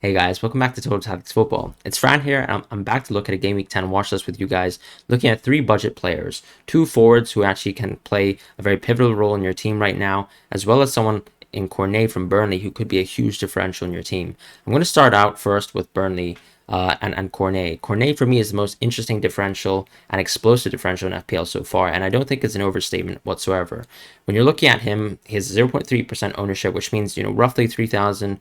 Hey guys, welcome back to Total Tactics Football. It's Fran here, and I'm back to look at a Game Week 10 watch list with you guys, looking at three budget players, two forwards who actually can play a very pivotal role in your team right now, as well as someone in Cornet from Burnley who could be a huge differential in your team. I'm going to start out first with Burnley and Cornet. Cornet for me is the most interesting differential and explosive differential in FPL so far, and I don't think it's an overstatement whatsoever. When you're looking at him, he has 0.3% ownership, which means roughly 3,000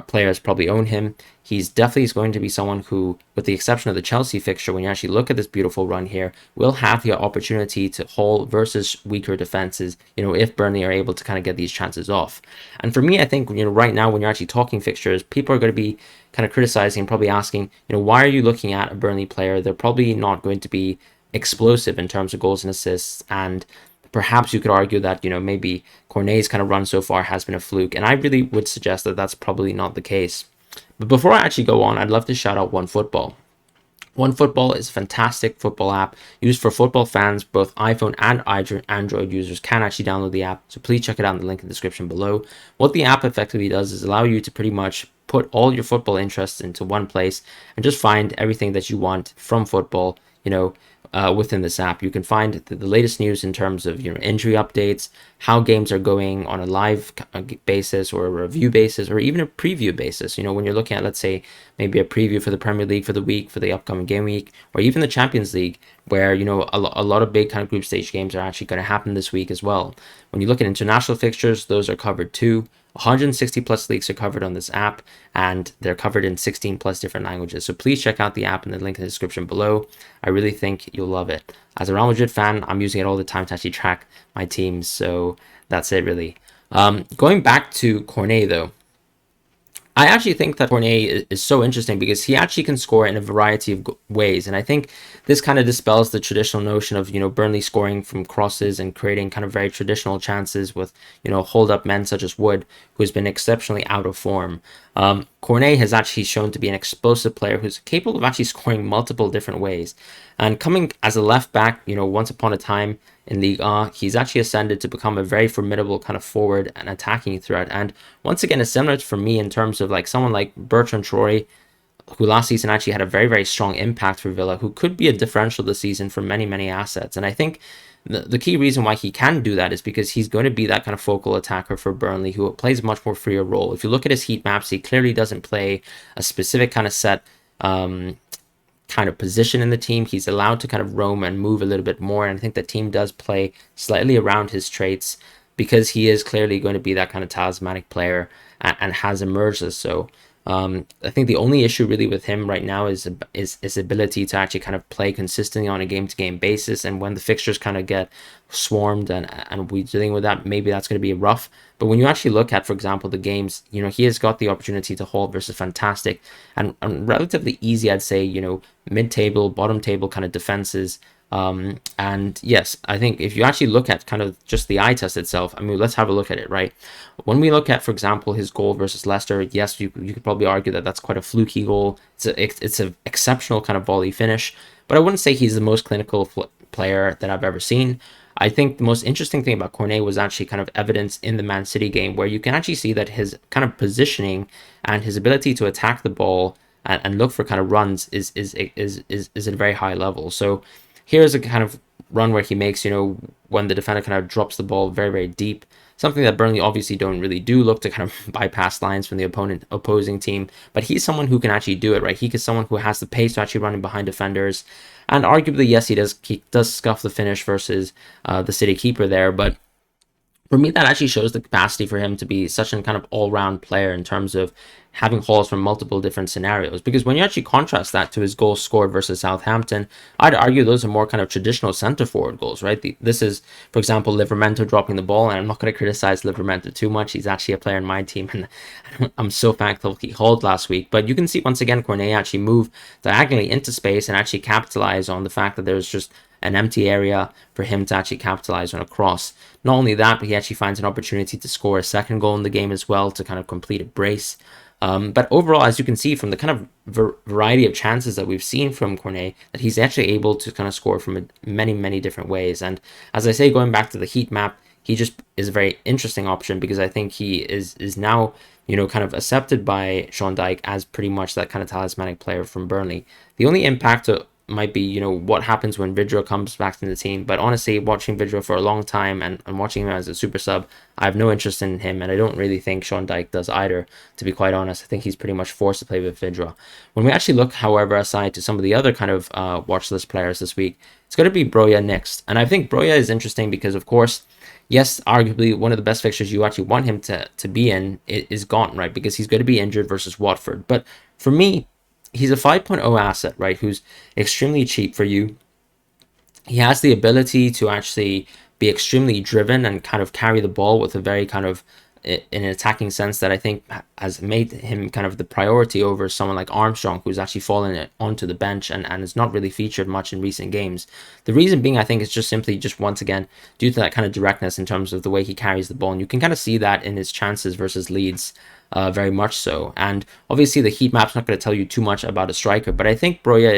players probably own him. He's definitely going to be someone who, with the exception of the Chelsea fixture, when you actually look at this beautiful run here, will have the opportunity to hold versus weaker defenses, if Burnley are able to kind of get these chances off. And for me, I think, right now when you're actually talking fixtures, people are going to be kind of criticizing, probably asking, why are you looking at a Burnley player? They're probably not going to be explosive in terms of goals and assists, and perhaps you could argue that, maybe Cornet's kind of run so far has been a fluke. And I really would suggest that that's probably not the case. But before I actually go on, I'd love to shout out OneFootball. OneFootball is a fantastic football app used for football fans. Both iPhone and Android users can actually download the app. So please check it out in the link in the description below. What the app effectively does is allow you to pretty much put all your football interests into one place and just find everything that you want from football, within this app. You can find the latest news in terms of injury updates, how games are going on a live basis or a review basis, or even a preview basis. When you're looking at, let's say, maybe a preview for the Premier League for the week, for the upcoming game week, or even the Champions League, where a lot of big kind of group stage games are actually going to happen this week as well. When you look at international fixtures, those are covered too. 160 plus leagues are covered on this app, and they're covered in 16 plus different languages. So please check out the app in the link in the description below. I really think you'll love it. As a Real Madrid fan, I'm using it all the time to actually track my teams. So that's it really. Going back to Cornet though, I actually think that Cornet is so interesting because he actually can score in a variety of ways. And I think this kind of dispels the traditional notion of, Burnley scoring from crosses and creating kind of very traditional chances with, hold up men such as Wood, who has been exceptionally out of form. Cornet has actually shown to be an explosive player who's capable of actually scoring multiple different ways. And coming as a left back, once upon a time in Ligue 1, he's actually ascended to become a very formidable kind of forward and attacking threat. And once again, it's similar for me in terms of like someone like Bertrand Traore, who last season actually had a very, very strong impact for Villa, who could be a differential this season for many, many assets. And I think the key reason why he can do that is because he's going to be that kind of focal attacker for Burnley, who plays a much more freer role. If you look at his heat maps, he clearly doesn't play a specific kind of set kind of position in the team. He's allowed to kind of roam and move a little bit more, and I think the team does play slightly around his traits because he is clearly going to be that kind of talismanic player and has emerged as so. I think the only issue really with him right now is his ability to actually kind of play consistently on a game-to-game basis, and when the fixtures kind of get swarmed and we're dealing with that, maybe that's going to be rough. But when you actually look at, for example, the games, he has got the opportunity to hold versus fantastic and relatively easy, I'd say, mid-table, bottom-table kind of defenses. And yes, I think if you actually look at kind of just the eye test itself, I mean, let's have a look at it, right? When we look at, for example, his goal versus Leicester, yes, you could probably argue that that's quite a fluky goal. It's an exceptional kind of volley finish, but I wouldn't say he's the most clinical player that I've ever seen. I think the most interesting thing about Cornet was actually kind of evidence in the Man City game, where you can actually see that his kind of positioning and his ability to attack the ball and look for kind of runs is at a very high level. So here's a kind of run where he makes, when the defender kind of drops the ball very, very deep. Something that Burnley obviously don't really do, look to kind of bypass lines from the opposing team. But he's someone who can actually do it, right? He is someone who has the pace to actually run in behind defenders. And arguably, yes, he does scuff the finish versus the City keeper there. But for me, that actually shows the capacity for him to be such a kind of all-round player in terms of having hauls from multiple different scenarios. Because when you actually contrast that to his goals scored versus Southampton, I'd argue those are more kind of traditional center-forward goals, right? This is, for example, Livramento dropping the ball, and I'm not going to criticize Livramento too much. He's actually a player in my team, and I'm so thankful he hauled last week. But you can see, once again, Cornet actually move diagonally into space and actually capitalize on the fact that there's just an empty area for him to actually capitalize on a cross. Not only that, but he actually finds an opportunity to score a second goal in the game as well to kind of complete a brace. But overall, as you can see from the kind of variety of chances that we've seen from Cornet, that he's actually able to kind of score from many, many different ways. And as I say, going back to the heat map, he just is a very interesting option because I think he is now, you know, kind of accepted by Sean Dyche as pretty much that kind of talismanic player from Burnley. The only impact might be, you know, what happens when Vidra comes back to the team. But honestly, watching Vidra for a long time and watching him as a super sub, I have no interest in him, and I don't really think Sean Dyche does either, to be quite honest. I think he's pretty much forced to play with Vidra. When we actually look, however, aside to some of the other kind of watch list players this week, it's going to be Broja next. And I think Broja is interesting because, of course, yes, arguably one of the best fixtures you actually want him to be in is gone, right? Because he's going to be injured versus Watford. But for me, he's a 5.0 asset, right? Who's extremely cheap for you. He has the ability to actually be extremely driven and kind of carry the ball with a very kind of in an attacking sense that I think has made him kind of the priority over someone like Armstrong, who's actually fallen onto the bench and has not really featured much in recent games. The reason being, I think, is just simply just once again due to that kind of directness in terms of the way he carries the ball. And you can kind of see that in his chances versus Leeds. Very much so. And obviously the heat map's not going to tell you too much about a striker, but I think Broja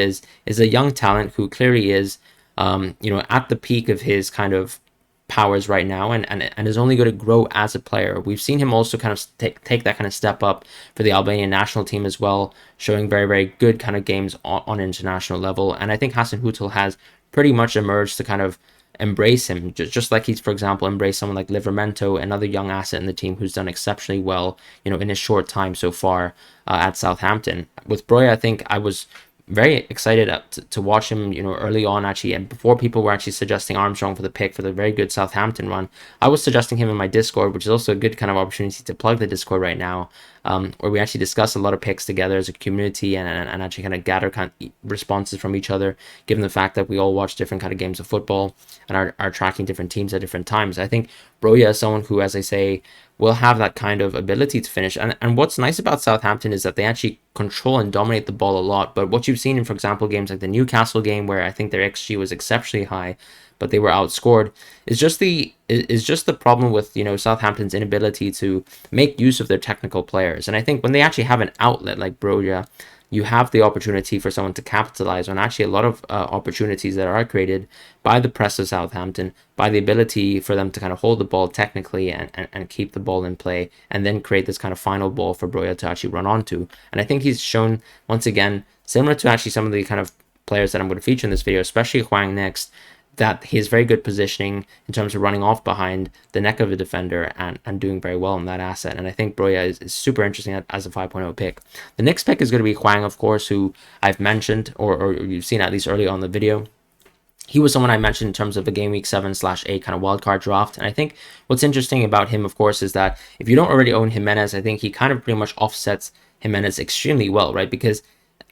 is a young talent who clearly is you know, at the peak of his kind of powers right now and is only going to grow as a player. We've seen him also kind of take that kind of step up for the Albanian national team as well, showing very, very good kind of games on international level. And I think Hasan Hutel has pretty much emerged to kind of embrace him, just like he's, for example, embraced someone like Livramento, another young asset in the team who's done exceptionally well, you know, in his short time so far at Southampton. With Broja, I think I was very excited to watch him, you know, early on actually, and before people were actually suggesting Armstrong for the pick for the very good Southampton run, I was suggesting him in my Discord, which is also a good kind of opportunity to plug the Discord right now, where we actually discuss a lot of picks together as a community and actually kind of gather kind of responses from each other, given the fact that we all watch different kind of games of football and are tracking different teams at different times. I think Broja is someone who, as I say, will have that kind of ability to finish. And what's nice about Southampton is that they actually control and dominate the ball a lot. But what you've seen in, for example, games like the Newcastle game, where I think their XG was exceptionally high, but they were outscored, is just the problem with, you know, Southampton's inability to make use of their technical players. And I think when they actually have an outlet like Broja, you have the opportunity for someone to capitalize on actually a lot of opportunities that are created by the press of Southampton, by the ability for them to kind of hold the ball technically and keep the ball in play, and then create this kind of final ball for Broja to actually run onto. And I think he's shown, once again, similar to actually some of the kind of players that I'm going to feature in this video, especially Hwang next, that he has very good positioning in terms of running off behind the neck of a defender and doing very well in that asset. And I think Broja is super interesting as a 5.0 pick. The next pick is going to be Hwang, of course, who I've mentioned or you've seen at least early on in the video. He was someone I mentioned in terms of the Game Week 7/8 kind of wildcard draft. And I think what's interesting about him, of course, is that if you don't already own Jimenez, I think he kind of pretty much offsets Jimenez extremely well, right? Because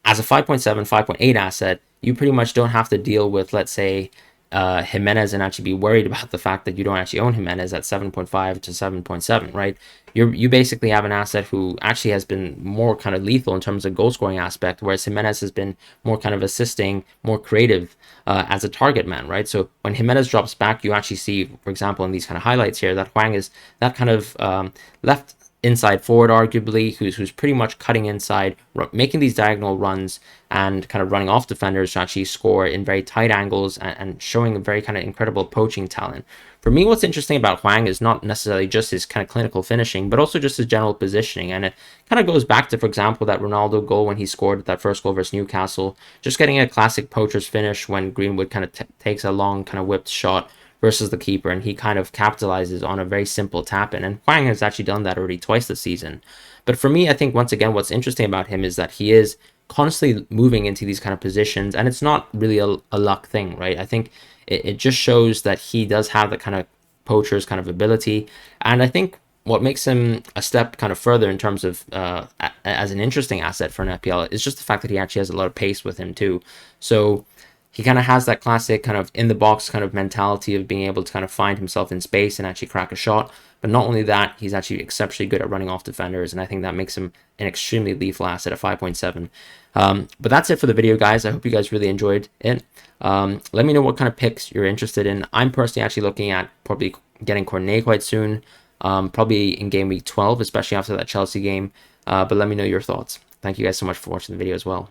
as a 5.7, 5.8 asset, you pretty much don't have to deal with, let's say, Jimenez and actually be worried about the fact that you don't actually own Jimenez at 7.5 to 7.7, right? You basically have an asset who actually has been more kind of lethal in terms of goal scoring aspect, whereas Jimenez has been more kind of assisting, more creative as a target man, right? So when Jimenez drops back, you actually see, for example, in these kind of highlights here, that Hwang is that kind of left inside forward, arguably, who's pretty much cutting inside, making these diagonal runs and kind of running off defenders to actually score in very tight angles and showing a very kind of incredible poaching talent. For me, what's interesting about Hwang is not necessarily just his kind of clinical finishing, but also just his general positioning. And it kind of goes back to, for example, that Ronaldo goal when he scored that first goal versus Newcastle, just getting a classic poacher's finish when Greenwood kind of takes a long kind of whipped shot versus the keeper, and he kind of capitalizes on a very simple tap-in. And Hwang has actually done that already twice this season. But for me, I think, once again, what's interesting about him is that he is constantly moving into these kind of positions, and it's not really a luck thing, right? I think it just shows that he does have the kind of poacher's kind of ability. And I think what makes him a step kind of further in terms of as an interesting asset for an FPL is just the fact that he actually has a lot of pace with him too. So he kind of has that classic kind of in the box kind of mentality of being able to kind of find himself in space and actually crack a shot. But not only that, he's actually exceptionally good at running off defenders, and I think that makes him an extremely lethal asset at 5.7. But that's it for the video, guys. I hope you guys really enjoyed it. Let me know what kind of picks you're interested in. I'm personally actually looking at probably getting Cornet quite soon, probably in game week 12, especially after that Chelsea game. But let me know your thoughts. Thank you guys so much for watching the video as well.